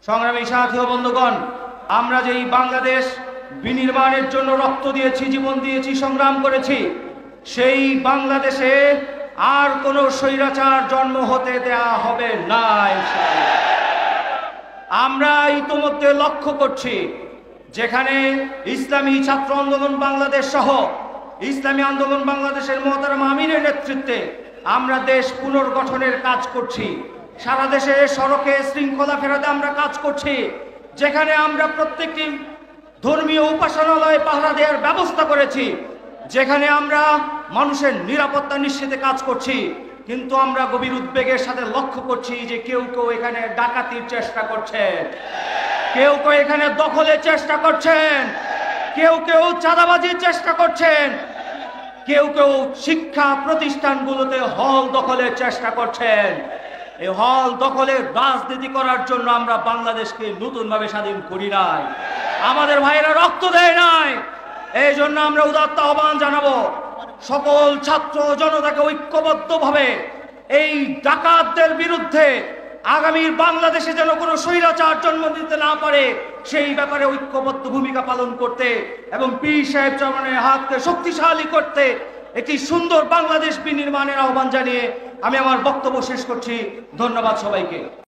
সংগ্রামী সাথী ও বন্ধুগণ, আমরা যেই বাংলাদেশ বিনির্মাণের জন্য রক্ত দিয়েছি, জীবন দিয়েছি, সংগ্রাম করেছি, সেই বাংলাদেশে আর কোনো স্বৈরাচার জন্ম হতে দেয়া হবে না। আমরা ইতোমধ্যে লক্ষ্য করছি, যেখানে ইসলামী ছাত্র আন্দোলন বাংলাদেশ সহ ইসলামী আন্দোলন বাংলাদেশের মোহতারাম আমিরের নেতৃত্বে আমরা দেশ পুনর্গঠনের কাজ করছি। সারা দেশে সড়কে শৃঙ্খলা ফেরাতে আমরা কাজ করছি। যেখানে আমরা প্রত্যেকটি ধর্মীয় উপাসনালয়ে পাহারা দেওয়ার ব্যবস্থা করেছি, যেখানে আমরা মানুষের নিরাপত্তা নিশ্চিতে কাজ করছি। কিন্তু আমরা গভীর উদ্বেগের সাথে লক্ষ্য করছি যে কেউ কেউ এখানে ডাকাতির চেষ্টা করছেন, কেউ কেউ এখানে দখলের চেষ্টা করছেন, কেউ কেউ চাঁদাবাজির চেষ্টা করছেন, কেউ কেউ শিক্ষা প্রতিষ্ঠানগুলোতে হল দখলের চেষ্টা করছেন। এই হল দখলের রাজনীতি করার জন্য আমরা বাংলাদেশকে নতুনভাবে স্বাধীন করি নাই, আমাদের ভাইয়েরা রক্ত দেয় নাই। এই জন্য আমরা উদাত্ত আহ্বান জানাবো সকল ছাত্র জনতাকে ঐক্যবদ্ধভাবে এই ডাকাতদের বিরুদ্ধে আগামীর বাংলাদেশে যেন কোনো স্বৈরাচার জন্ম দিতে না পারে সেই ব্যাপারে ঐক্যবদ্ধ ভূমিকা পালন করতে এবং পীর সাহেব চরমনের হাতকে শক্তিশালী করতে একটি সুন্দর বাংলাদেশ বিনির্মাণের আহ্বান জানিয়ে আমি আমার বক্তব্য শেষ করছি। ধন্যবাদ সবাইকে।